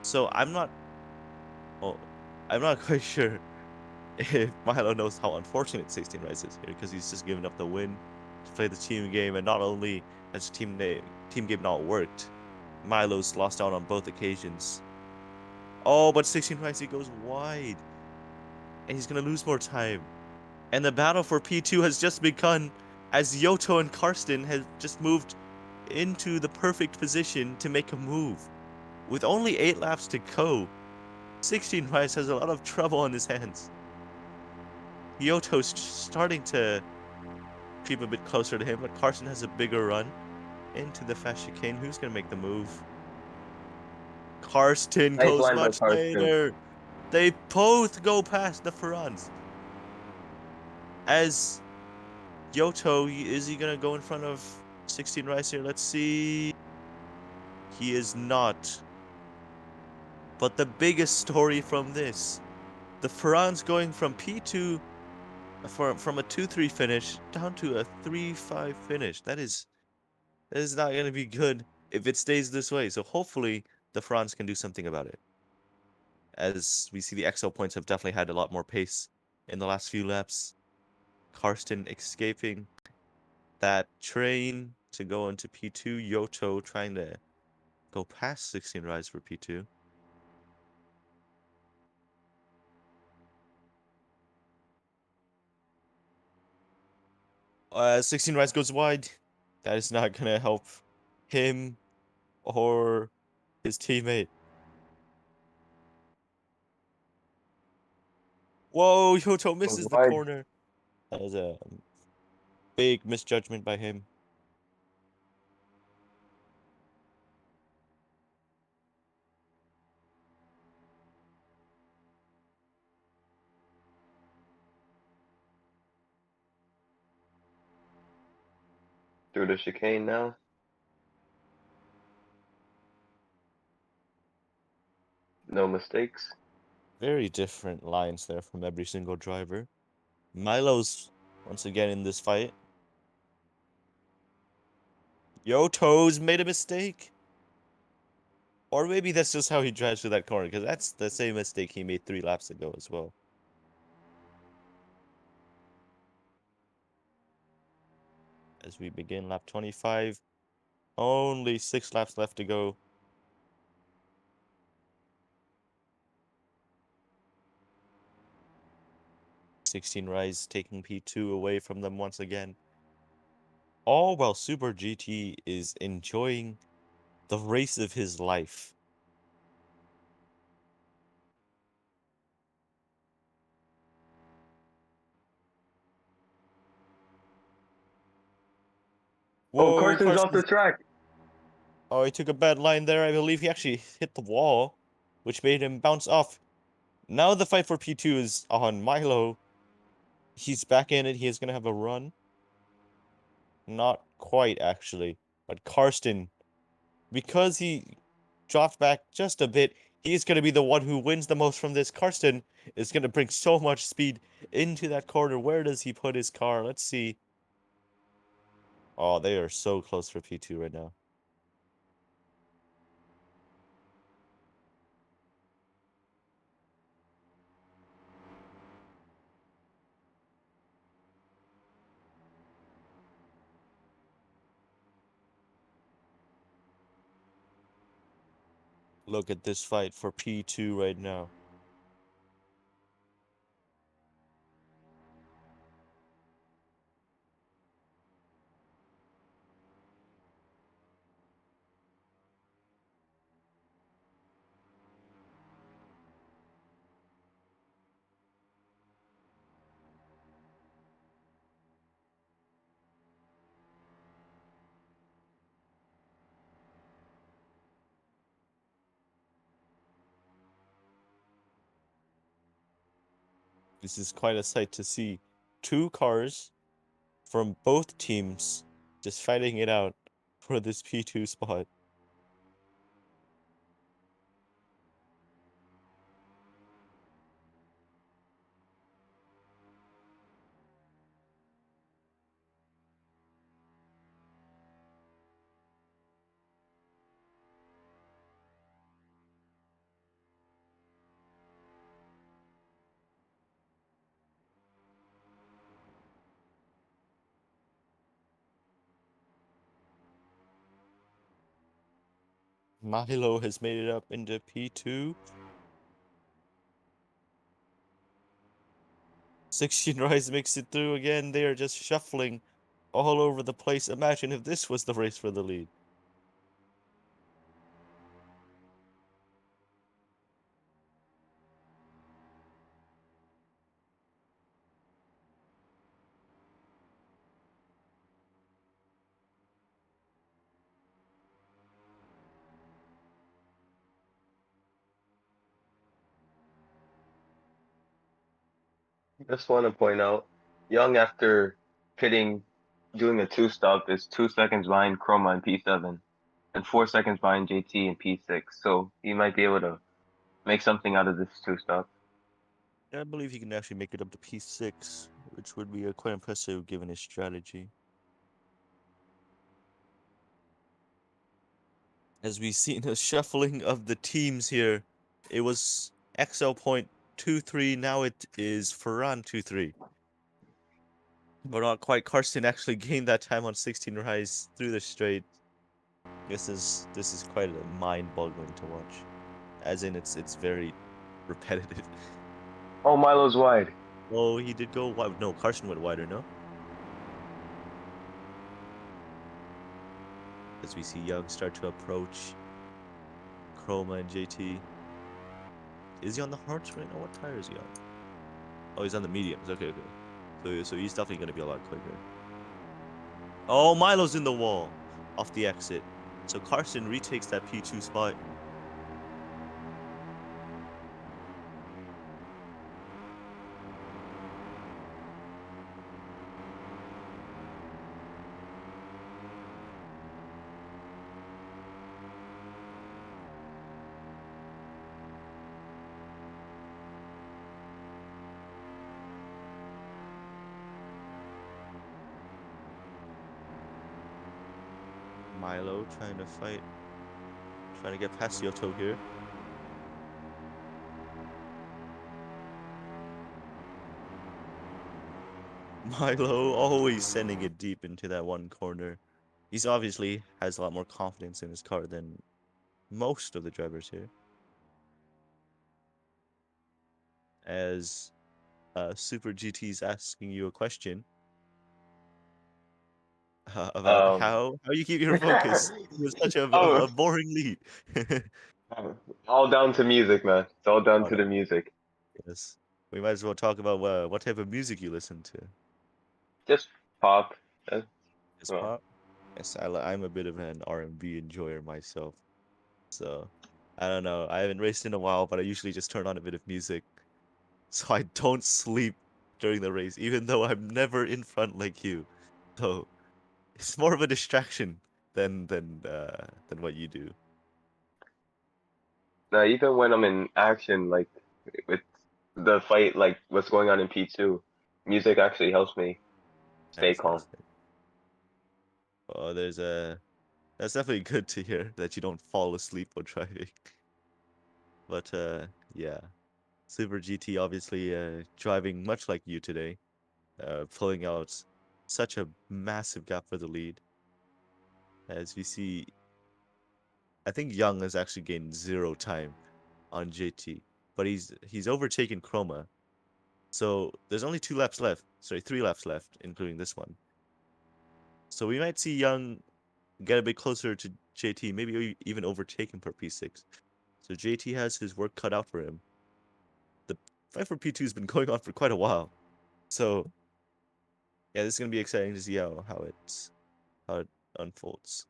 So I'm not quite sure if Milo knows how unfortunate 16 Rise is here, because he's just given up the win to play the team game, and not only has the team game not worked, Milo's lost out on both occasions. Oh, but 16 Rise, he goes wide, and he's gonna lose more time. And the battle for P2 has just begun, as Yoto and Karsten have just moved into the perfect position to make a move. With only 8 laps to go, 16 Rise has a lot of trouble on his hands. Yoto's starting to creep a bit closer to him, but Karsten has a bigger run into the fast chicane. Who's going to make the move? Karsten Nice goes line by much Karsten. later. They both go past the Ferrans. As Yoto, is he going to go in front of 16 Rise here? Let's see. He is not. But the biggest story from this, the Ferrans going from P2 from a 2-3 finish down to a 3-5 finish. That is not going to be good if it stays this way. So hopefully the Ferrans can do something about it. As we see, the XL points have definitely had a lot more pace in the last few laps. Karsten escaping that train to go into P2. Yoto trying to go past 16 Rise for P2. As 16 Rise goes wide, that is not going to help him or his teammate. Whoa, Yoto misses the wide. corner. That was a big misjudgment by him. Through the chicane now. No mistakes. Very different lines there from every single driver. Milo's once again in this fight. Yoto's made a mistake. Or maybe that's just how he drives through that corner, because that's the same mistake he made 3 laps ago as well. As we begin lap 25, only 6 laps left to go. Sixteen Rise taking P2 away from them once again. All while Super GT is enjoying the race of his life. Oh, Whoa, Karsten's off the Karsten's... track. Oh, he took a bad line there. I believe he actually hit the wall, which made him bounce off. Now the fight for P2 is on Milo. He's back in it. He is going to have a run. Not quite, actually. But Karsten, because he dropped back just a bit, he's going to be the one who wins the most from this. Karsten is going to bring so much speed into that corner. Where does he put his car? Let's see. Oh, they are so close for P2 right now. Look at this fight for P2 right now. This is quite a sight to see. 2 cars from both teams just fighting it out for this P2 spot. Milo has made it up into P2. 16 Rise makes it through again. They are just shuffling all over the place. Imagine if this was the race for the lead. Just want to point out, Young after doing a two stop is 2 seconds behind Chroma in P7 and 4 seconds behind JT in P6. So he might be able to make something out of this two stop. I believe he can actually make it up to P6, which would be quite impressive given his strategy. As we see the shuffling of the teams here, it was XL.23, now it is Ferran 23. But not quite. Karsten actually gained that time on 16 Rise through the straight. This is quite mind-boggling to watch. As in, it's very repetitive. Oh, Milo's wide. Oh, he did go wide. No, Karsten went wider, no? As we see Young start to approach Chroma and JT. Is he on the hards right now? What tire is he on? Oh, he's on the mediums. Okay. So he's definitely going to be a lot quicker. Oh, Milo's in the wall off the exit. So Karsten retakes that P2 spot. Milo trying to fight, trying to get past Yoto here. Milo always sending it deep into that one corner. He's obviously has a lot more confidence in his car than most of the drivers here. As Super GT's asking you a question about how you keep your focus with such a Oh, boring lead. all down to music, man. It's all down to the music. Yes. We might as well talk about what type of music you listen to. Just pop. Is Well, pop? Yes, I'm a bit of an R&B enjoyer myself. So, I don't know. I haven't raced in a while, but I usually just turn on a bit of music. So I don't sleep during the race, even though I'm never in front like you. So, it's more of a distraction than what you do. now even when I'm in action, like with the fight, like what's going on in P2, music actually helps me stay That's calm. nice. Oh, that's definitely good to hear that you don't fall asleep while driving. But yeah. Super GT obviously driving much like you today, pulling out such a massive gap for the lead. As we see, I think Young has actually gained 0 time on JT, but he's overtaken Chroma. So there's only 2 laps left. Sorry, 3 laps left, including this one. So we might see Young get a bit closer to JT, maybe even overtake him for P6. So JT has his work cut out for him. The fight for P2 has been going on for quite a while. So yeah, this is gonna be exciting to see how it unfolds.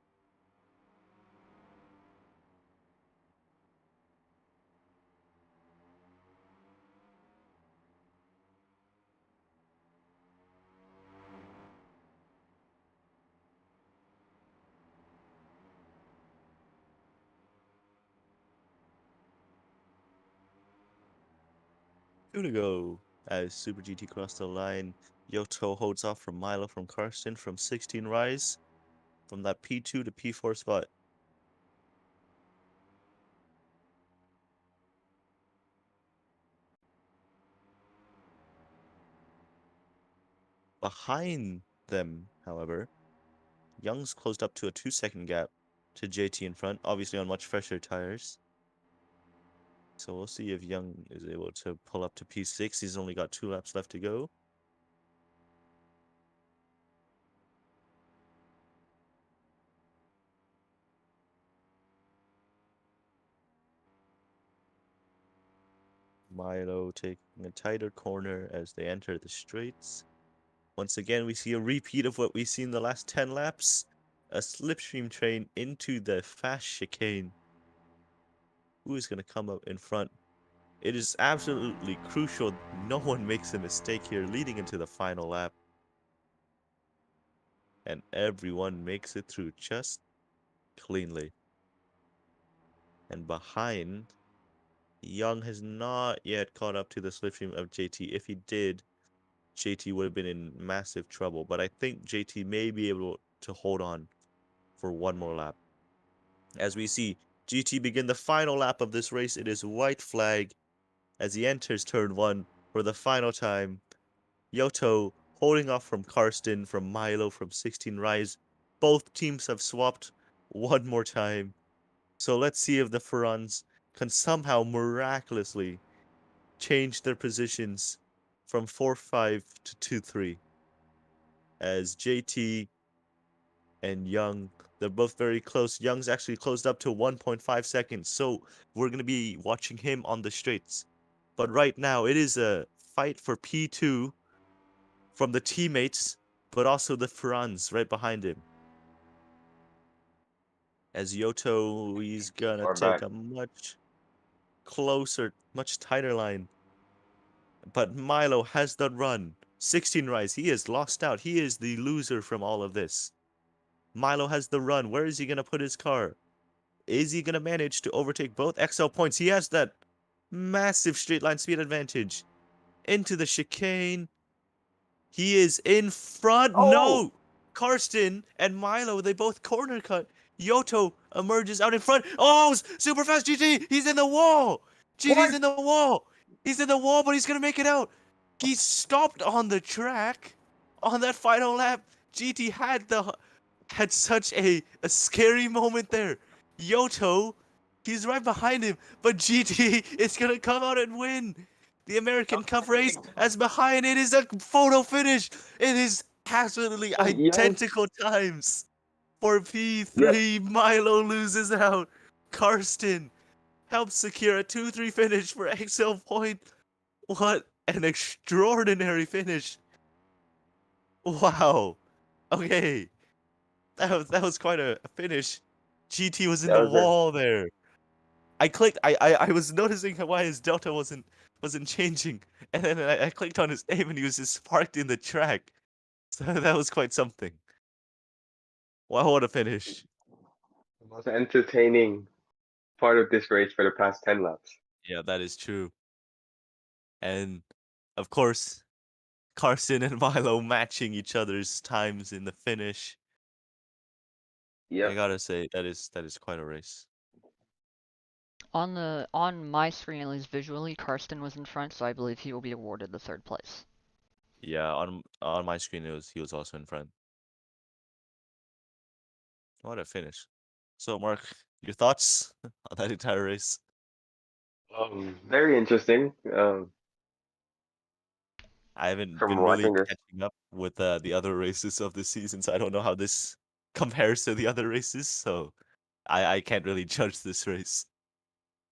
Two to go as Super GT crossed the line. Yoto holds off from Milo from Karsten from 16 Rise from that P2 to P4 spot. Behind them, however, Young's closed up to a 2-second gap to JT in front, obviously on much fresher tires. So we'll see if Young is able to pull up to P6. He's only got 2 laps left to go. Milo taking a tighter corner as they enter the straights. Once again, we see a repeat of what we've seen the last 10 laps. A slipstream train into the fast chicane. Who is going to come up in front? It is absolutely crucial no one makes a mistake here leading into the final lap. And everyone makes it through just cleanly. And behind, Young has not yet caught up to the slipstream of JT. If he did, JT would have been in massive trouble. But I think JT may be able to hold on for one more lap. As we see GT begin the final lap of this race, it is white flag as he enters turn 1 for the final time. Yoto holding off from Karsten, from Milo, from 16 Rise. Both teams have swapped one more time. So let's see if the Ferrans can somehow miraculously change their positions from 4-5 to 2-3. As JT and Young, they're both very close. Young's actually closed up to 1.5 seconds, so we're going to be watching him on the straights. But right now, it is a fight for P2 from the teammates, but also the Ferrans right behind him. As Yoto, he's going to Far take back. a much closer, much tighter line. But Milo has the run. 16 Rise, he is lost out. He is the loser from all of this. Milo has the run. Where is he going to put his car? Is he going to manage to overtake both XL points? He has that massive straight line speed advantage. Into the chicane. He is in front. Oh! No! Karsten and Milo, they both corner cut. Yoto emerges out in front. Oh, super fast GT. He's in the wall. GT's What? in the wall. He's in the wall, but he's going to make it out. He stopped on the track on that final lap. GT had such a scary moment there. Yoto, he's right behind him, but GT is going to come out and win. The American Cup race, as behind it is a photo finish. It is absolutely Oh, yes. identical times. For P3, Yep. Milo loses out. Karsten helps secure a 2-3 finish for XL Point. What an extraordinary finish. Wow. Okay. That was quite a finish. GT was in That the was it. wall there. I was noticing why his delta wasn't changing, and then I clicked on his name and he was just parked in the track. So that was quite something. Wow, what a finish. The most entertaining part of this race for the past 10 laps. Yeah, that is true. And of course, Carson and Milo matching each other's times in the finish. I Yep. gotta say that is quite a race. On my screen, at least visually, Karsten was in front, so I believe he will be awarded the 3rd place. Yeah, on my screen he was also in front. What a finish. So Mark, your thoughts on that entire race? Very interesting. I haven't From been really watching this, catching up with the other races of the season, so I don't know how this compares to the other races. So I can't really judge this race.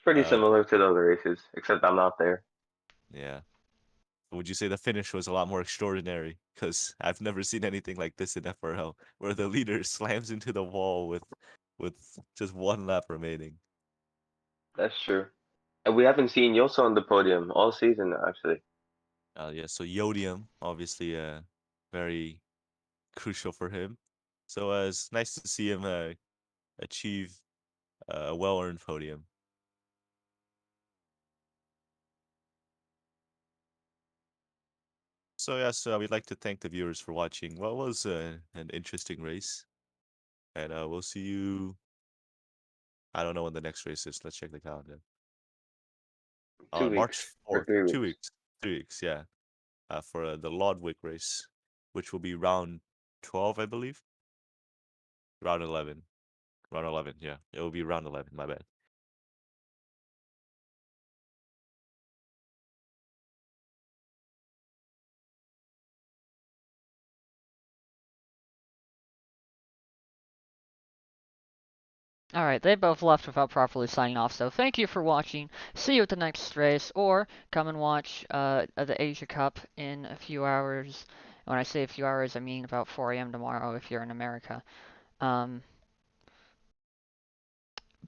pretty Uh, similar to the other races, except I'm not there. yeah. Would you say the finish was a lot more extraordinary? Because I've never seen anything like this in FRL, where the leader slams into the wall with just one lap remaining. That's true. And we haven't seen Yoso on the podium all season, actually. Yeah. So Yodium, obviously, very crucial for him. So it's nice to see him achieve a well-earned podium. So yes, we'd like to thank the viewers for watching what was an interesting race, and we'll see you. I don't know when the next race is. Let's check the calendar. 2 On weeks March or 4th, 3 2 weeks. weeks, 3 weeks, yeah, for the Lodwick race, which will be round 12, I believe. Round 11. Round 11, yeah. It will be round 11, my bad. Alright, they both left without properly signing off, so thank you for watching. See you at the next race, or come and watch the Asia Cup in a few hours. When I say a few hours, I mean about 4 a.m. tomorrow if you're in America.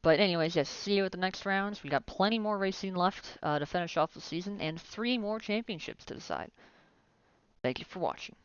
But anyways, yes, see you at the next rounds. We got plenty more racing left to finish off the season, and 3 more championships to decide. Thank you for watching.